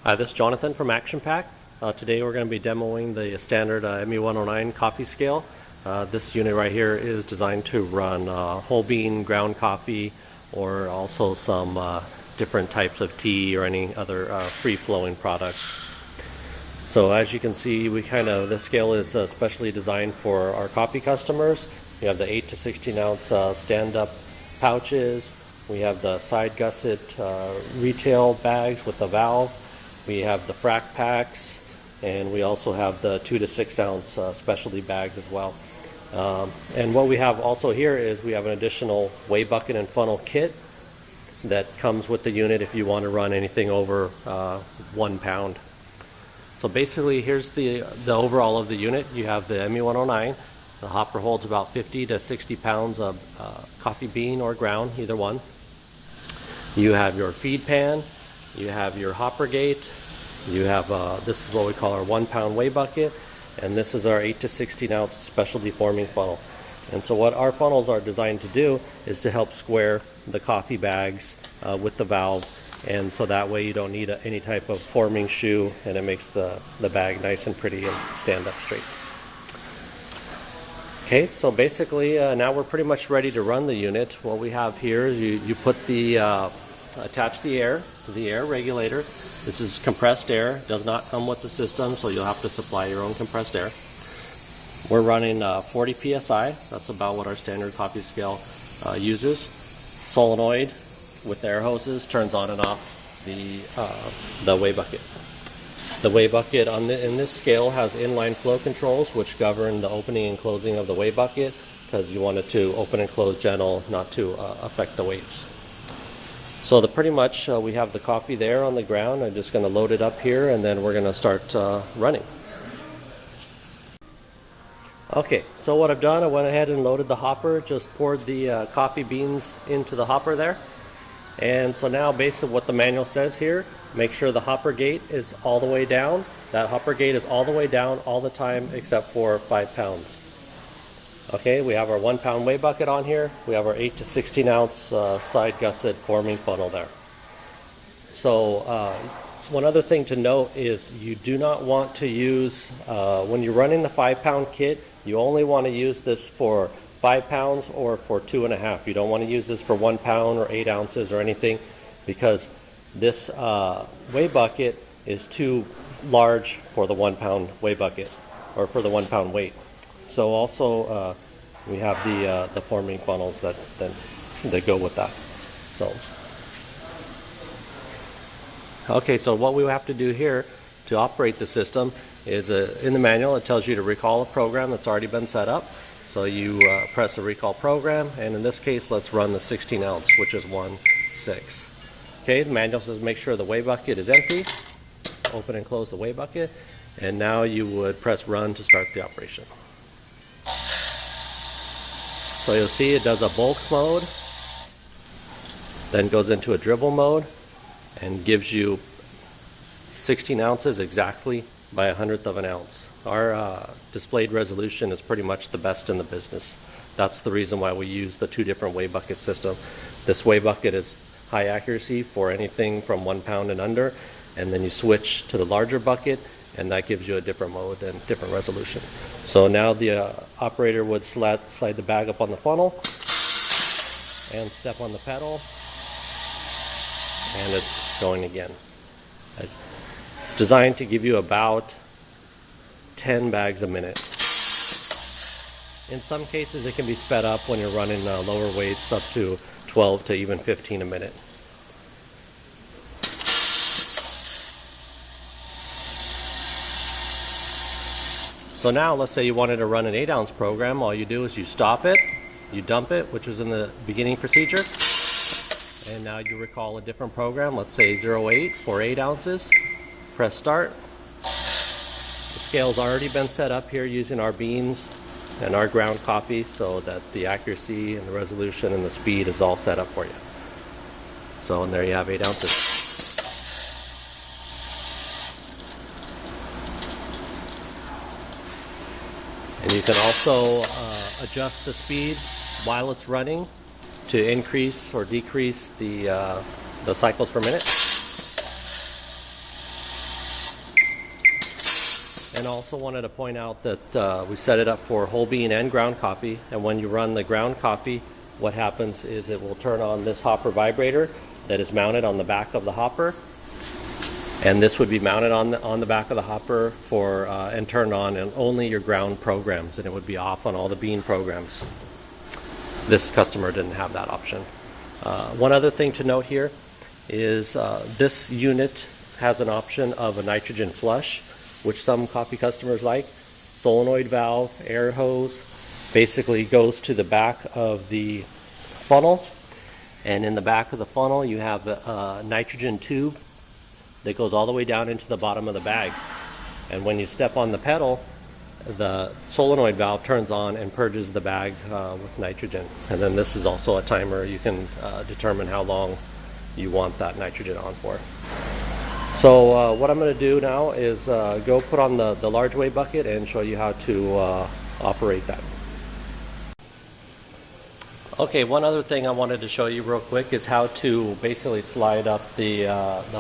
Hi, this is Jonathan from Actionpac. Today we're going to be demoing the standard ME109 coffee scale. This unit right here is designed to run whole bean ground coffee, or also some different types of tea or any other free-flowing products. So as you can see, this scale is specially designed for our coffee customers. We have the 8 to 16 ounce stand-up pouches. We have the side gusset retail bags with the valve. We have the frac packs, and we also have the 2 to 6 ounce specialty bags as well. And what we have also here is we have an additional weigh bucket and funnel kit that comes with the unit if you want to run anything over 1 pound. So basically, here's the overall of the unit. You have the ME109. The hopper holds about 50 to 60 pounds of coffee bean or ground, either one. You have your feed pan. You have your hopper gate. You have this is what we call our 1 pound weigh bucket, and this is our 8 to 16 ounce specialty forming funnel. And so what our funnels are designed to do is to help square the coffee bags with the valve, and so that way you don't need any type of forming shoe, and it makes the bag nice and pretty and stand up straight. Okay, so basically now we're pretty much ready to run the unit. What we have here is you put the attach the air regulator. This is compressed air. It does not come with the system, so you'll have to supply your own compressed air. We're running 40 psi. That's about what our standard coffee scale uses. Solenoid with air hoses turns on and off the weigh bucket. The weigh bucket in this scale has inline flow controls which govern the opening and closing of the weigh bucket, because you want it to open and close gentle, not to affect the weights. So pretty much we have the coffee there on the ground. I'm just going to load it up here, and then we're going to start running. Okay, so what I've done, I went ahead and loaded the hopper, just poured the coffee beans into the hopper there. And so now, based on what the manual says here, make sure the hopper gate is all the way down. That hopper gate is all the way down all the time except for 5 pounds. Okay, we have our 1 pound weigh bucket on here. We have our 8 to 16 ounce side gusset forming funnel there. So one other thing to note is you do not want to use, when you're running the 5 pound kit, you only want to use this for 5 pounds or for 2.5. You don't want to use this for 1 pound or 8 ounces or anything, because this weigh bucket is too large for the 1 pound weigh bucket, or for the 1 pound weight. So also we have the forming funnels that go with that. Okay, so what we have to do here to operate the system is in the manual it tells you to recall a program that's already been set up. So you press the recall program, and in this case let's run the 16 ounce, which is 1/6. Okay, the manual says make sure the weigh bucket is empty. Open and close the weigh bucket, and now you would press run to start the operation. So you'll see it does a bulk mode, then goes into a dribble mode, and gives you 16 ounces exactly by 1/100 of an ounce. Our displayed resolution is pretty much the best in the business. That's the reason why we use the 2 different weigh bucket system. This weigh bucket is high accuracy for anything from 1 pound and under, and then you switch to the larger bucket, and that gives you a different mode and different resolution. So now the operator would slide the bag up on the funnel and step on the pedal, and it's going again. It's designed to give you about 10 bags a minute. In some cases it can be sped up when you're running lower weights, up to 12 to even 15 a minute. So now let's say you wanted to run an 8 ounce program. All you do is you stop it, you dump it, which was in the beginning procedure, and now you recall a different program, let's say 08 for 8 ounces. Press start. The scale's already been set up here using our beans and our ground coffee, so that the accuracy and the resolution and the speed is all set up for you. So, and there you have 8 ounces. And you can also adjust the speed while it's running to increase or decrease the cycles per minute. And also wanted to point out that we set it up for whole bean and ground coffee, and when you run the ground coffee, what happens is it will turn on this hopper vibrator that is mounted on the back of the hopper, and this would be mounted on the back of the hopper for and turned on in only your ground programs, and it would be off on all the bean programs. This customer didn't have that option. One other thing to note here is this unit has an option of a nitrogen flush, which some coffee customers like. Solenoid valve, air hose, basically goes to the back of the funnel, and in the back of the funnel you have a nitrogen tube that goes all the way down into the bottom of the bag, and when you step on the pedal, the solenoid valve turns on and purges the bag with nitrogen. And then this is also a timer. You can determine how long you want that nitrogen on for. So what I'm going to do now is go put on the large weigh bucket and show you how to operate that. Okay, one other thing I wanted to show you real quick is how to basically slide up the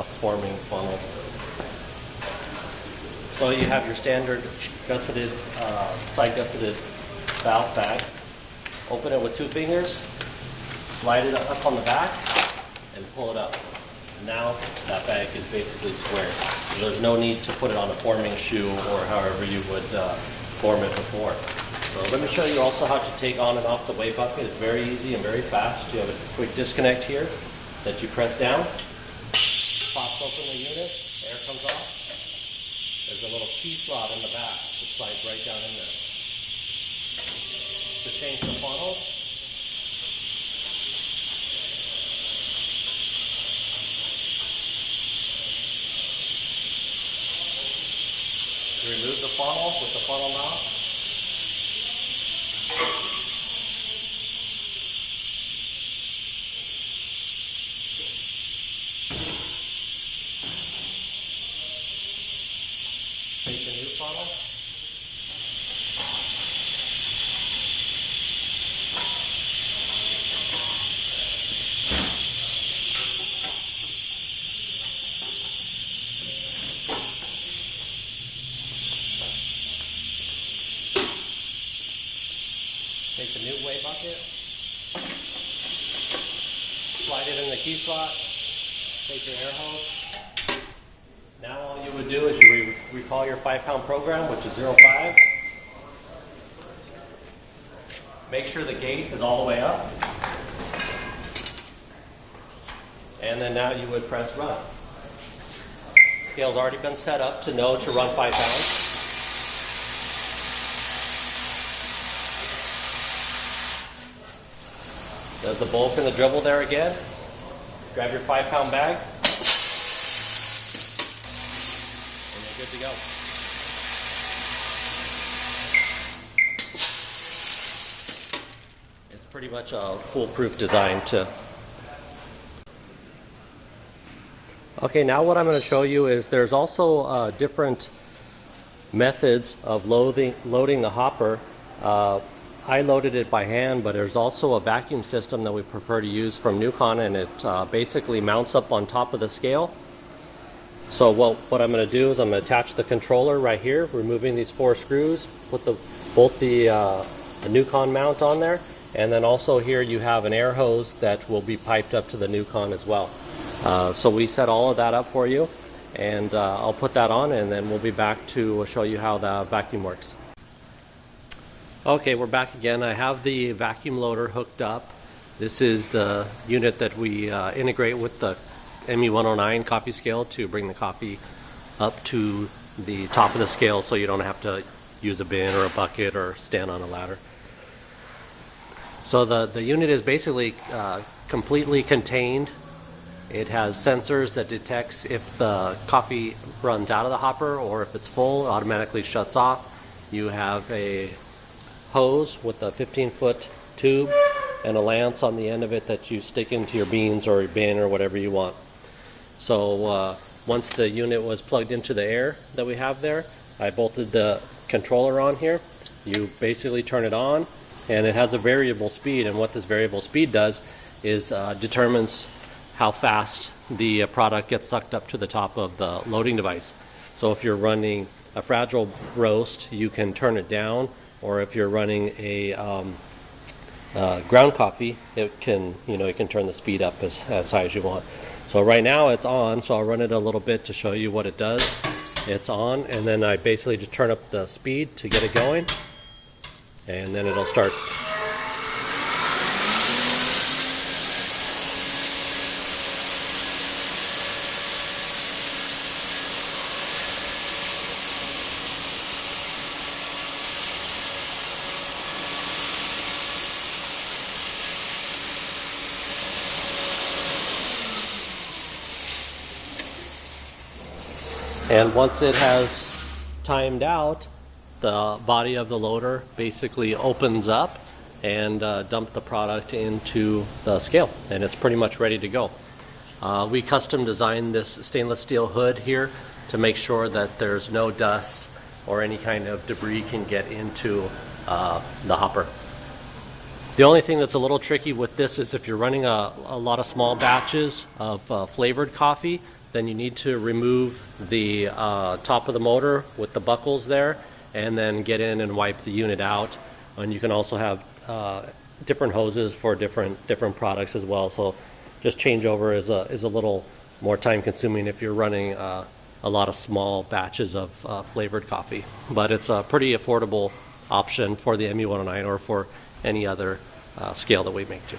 forming funnel. So you have your standard gusseted, side gusseted valve bag. Open it with 2 fingers, slide it up on the back, and pull it up. Now that bag is basically square. So there's no need to put it on a forming shoe or however you would form it before. So let me show you also how to take on and off the weigh bucket. It's very easy and very fast. You have a quick disconnect here that you press down, pops open the unit, air comes off. There's a little key slot in the back that slides right down in there. To change the funnel, remove the funnel with the funnel mount. Take the new funnel. Take the new weigh bucket, slide it in the key slot, take your air hose. Now all you would do is you recall your 5-pound program, which is 05. Make sure the gate is all the way up. And then now you would press run. Scale's already been set up to know to run 5 pounds. There's the bulk and the dribble there again. Grab your 5-pound bag. And you're good to go. It's pretty much a foolproof design too. Okay, now what I'm going to show you is there's also different methods of loading the hopper. I loaded it by hand, but there's also a vacuum system that we prefer to use from Newcon, and it basically mounts up on top of the scale. So what I'm going to do is I'm going to attach the controller right here, removing these 4 screws, put both the Newcon mount on there, and then also here you have an air hose that will be piped up to the Newcon as well. So we set all of that up for you, and I'll put that on, and then we'll be back to show you how the vacuum works. Okay, we're back again. I have the vacuum loader hooked up. This is the unit that we integrate with the ME109 coffee scale to bring the coffee up to the top of the scale so you don't have to use a bin or a bucket or stand on a ladder. So the unit is basically completely contained. It has sensors that detects if the coffee runs out of the hopper or if it's full, it automatically shuts off. You have a hose with a 15-foot tube and a lance on the end of it that you stick into your beans or your bin or whatever you want. So once the unit was plugged into the air that we have there, I bolted the controller on here. You basically turn it on, and it has a variable speed, and what this variable speed does is determines how fast the product gets sucked up to the top of the loading device. So if you're running a fragile roast, you can turn it down, or if you're running a ground coffee, it can, you can turn the speed up as high as you want. So right now it's on, so I'll run it a little bit to show you what it does. It's on, and then I basically just turn up the speed to get it going, and then it'll start. And once it has timed out, the body of the loader basically opens up and dump the product into the scale, and it's pretty much ready to go. We custom designed this stainless steel hood here to make sure that there's no dust or any kind of debris can get into the hopper. The only thing that's a little tricky with this is if you're running a lot of small batches of flavored coffee, then you need to remove the top of the motor with the buckles there, and then get in and wipe the unit out. And you can also have different hoses for different products as well. So just changeover is a little more time consuming if you're running a lot of small batches of flavored coffee. But it's a pretty affordable option for the ME109 or for any other scale that we make too.